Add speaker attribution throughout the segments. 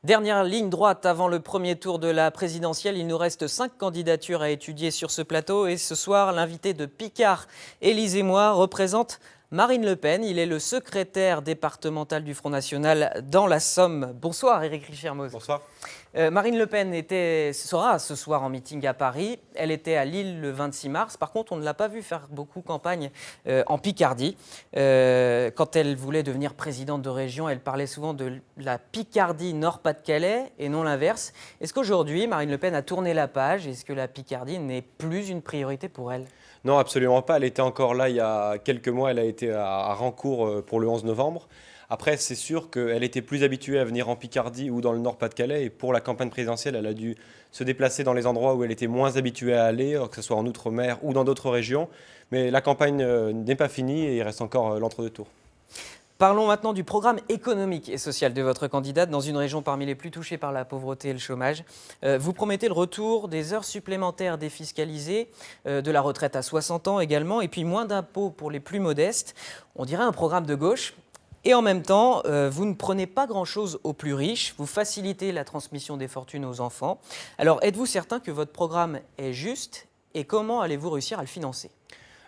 Speaker 1: Dernière ligne droite avant le premier tour de la présidentielle. Il nous reste 5 candidatures à étudier sur ce plateau. Et ce soir, l'invité de Picard, Élise et moi, représente Marine Le Pen. Il est le secrétaire départemental du Front National dans la Somme. Bonsoir Éric Richermoz.
Speaker 2: Bonsoir.
Speaker 1: Marine Le Pen sera ce soir en meeting à Paris. Elle était à Lille le 26 mars. Par contre, on ne l'a pas vue faire beaucoup campagne en Picardie. Quand elle voulait devenir présidente de région, elle parlait souvent de la Picardie Nord-Pas-de-Calais et non l'inverse. Est-ce qu'aujourd'hui, Marine Le Pen a tourné la page? Est-ce que la Picardie n'est plus une priorité pour elle?
Speaker 2: Non, absolument pas. Elle était encore là il y a quelques mois. Elle a été à Rancourt pour le 11 novembre. Après, c'est sûr qu'elle était plus habituée à venir en Picardie ou dans le Nord-Pas-de-Calais. Et pour la campagne présidentielle, elle a dû se déplacer dans les endroits où elle était moins habituée à aller, que ce soit en Outre-mer ou dans d'autres régions. Mais la campagne n'est pas finie et il reste encore l'entre-deux tours.
Speaker 1: Parlons maintenant du programme économique et social de votre candidate dans une région parmi les plus touchées par la pauvreté et le chômage. Vous promettez le retour des heures supplémentaires défiscalisées, de la retraite à 60 ans également, et puis moins d'impôts pour les plus modestes. On dirait un programme de gauche. Et en même temps, vous ne prenez pas grand-chose aux plus riches, vous facilitez la transmission des fortunes aux enfants. Alors, êtes-vous certain que votre programme est juste et comment allez-vous réussir à le financer ?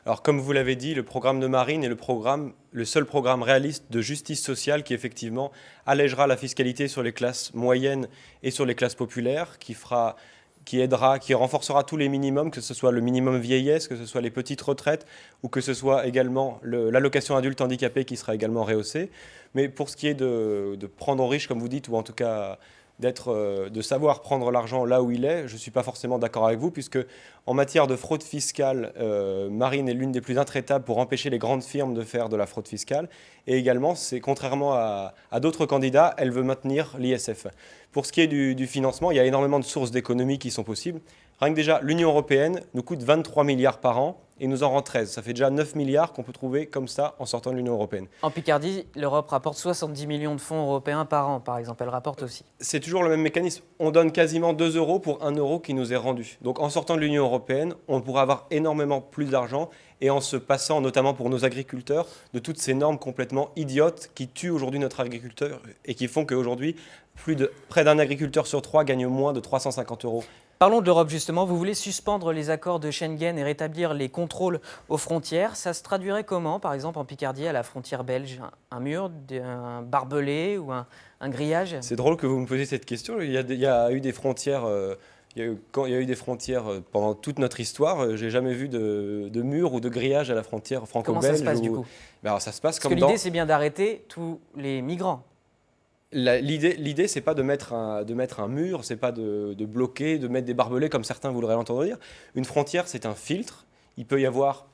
Speaker 2: Alors, comme vous l'avez dit, le programme de Marine est le seul programme réaliste de justice sociale qui, effectivement, allègera la fiscalité sur les classes moyennes et sur les classes populaires, qui renforcera tous les minimums, que ce soit le minimum vieillesse, que ce soit les petites retraites, ou que ce soit également l'allocation adulte handicapé qui sera également rehaussée. Mais pour ce qui est de prendre aux riches, comme vous dites, ou en tout cas de savoir prendre l'argent là où il est, je ne suis pas forcément d'accord avec vous, puisque en matière de fraude fiscale, Marine est l'une des plus intraitables pour empêcher les grandes firmes de faire de la fraude fiscale. Et également, contrairement à d'autres candidats, elle veut maintenir l'ISF. Pour ce qui est du financement, il y a énormément de sources d'économies qui sont possibles. Rien que déjà, l'Union européenne nous coûte 23 milliards par an et nous en rend 13. Ça fait déjà 9 milliards qu'on peut trouver comme ça en sortant de l'Union européenne.
Speaker 1: En Picardie, l'Europe rapporte 70 millions de fonds européens par an, par exemple. Elle rapporte aussi.
Speaker 2: C'est toujours le même mécanisme. On donne quasiment 2 euros pour 1 euro qui nous est rendu. Donc en sortant de l'Union européenne, on pourra avoir énormément plus d'argent et en se passant, notamment pour nos agriculteurs, de toutes ces normes complètement idiotes qui tuent aujourd'hui notre agriculteur et qui font qu'aujourd'hui, près d'un agriculteur sur 3 gagne moins de 350 euros.
Speaker 1: Parlons de l'Europe justement. Vous voulez suspendre les accords de Schengen et rétablir les contrôles aux frontières. Ça se traduirait comment, par exemple, en Picardie, à la frontière belge? Un mur, un barbelé ou un grillage?
Speaker 2: C'est drôle que vous me posiez cette question. Il y a eu des frontières... Quand il y a eu des frontières pendant toute notre histoire, j'ai jamais vu de mur ou de grillage à la frontière franco-belge.
Speaker 1: Comment ça se passe du coup?
Speaker 2: Alors, ça se passe
Speaker 1: Parce que l'idée, c'est bien d'arrêter tous les migrants.
Speaker 2: L'idée, c'est pas de mettre un mur, c'est pas de bloquer, de mettre des barbelés comme certains voudraient l'entendre dire. Une frontière, c'est un filtre. Il peut y avoir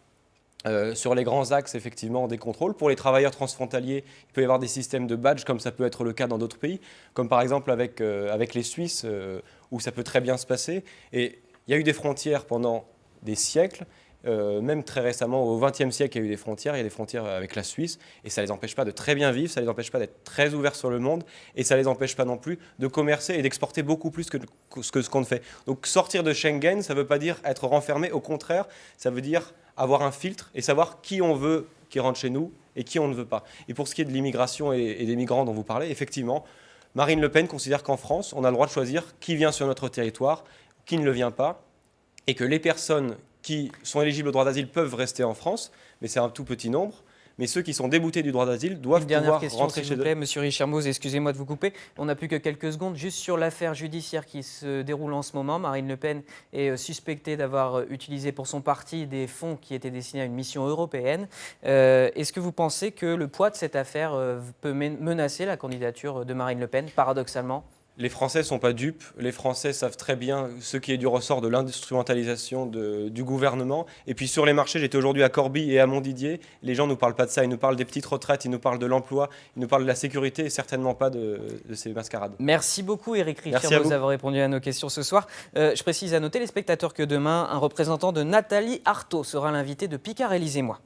Speaker 2: sur les grands axes, effectivement, des contrôles. Pour les travailleurs transfrontaliers, il peut y avoir des systèmes de badges, comme ça peut être le cas dans d'autres pays, comme par exemple avec les Suisses, où ça peut très bien se passer. Et il y a eu des frontières pendant des siècles. Même très récemment, au XXe siècle, il y a eu des frontières. Il y a des frontières avec la Suisse. Et ça ne les empêche pas de très bien vivre, ça ne les empêche pas d'être très ouverts sur le monde. Et ça ne les empêche pas non plus de commercer et d'exporter beaucoup plus que ce qu'on fait. Donc sortir de Schengen, ça ne veut pas dire être renfermé. Au contraire, ça veut dire avoir un filtre et savoir qui on veut qui rentre chez nous et qui on ne veut pas. Et pour ce qui est de l'immigration et des migrants dont vous parlez, effectivement, Marine Le Pen considère qu'en France, on a le droit de choisir qui vient sur notre territoire, qui ne le vient pas, et que les personnes qui sont éligibles au droit d'asile peuvent rester en France, mais c'est un tout petit nombre. Mais ceux qui sont déboutés du droit d'asile doivent pouvoir rentrer chez eux.
Speaker 1: S'il vous plaît, Monsieur Richermoz, excusez-moi de vous couper. On n'a plus que quelques secondes. Juste sur l'affaire judiciaire qui se déroule en ce moment, Marine Le Pen est suspectée d'avoir utilisé pour son parti des fonds qui étaient destinés à une mission européenne. Est-ce que vous pensez que le poids de cette affaire peut menacer la candidature de Marine Le Pen, paradoxalement ?
Speaker 2: Les Français ne sont pas dupes. Les Français savent très bien ce qui est du ressort de l'instrumentalisation du gouvernement. Et puis sur les marchés, j'étais aujourd'hui à Corbie et à Montdidier. Les gens ne nous parlent pas de ça. Ils nous parlent des petites retraites, ils nous parlent de l'emploi, ils nous parlent de la sécurité et certainement pas de ces mascarades.
Speaker 1: Merci beaucoup Éric Richermoz d'avoir répondu à nos questions ce soir. Je précise à nos téléspectateurs que demain, un représentant de Nathalie Arthaud sera l'invité de Picard, Élise et moi.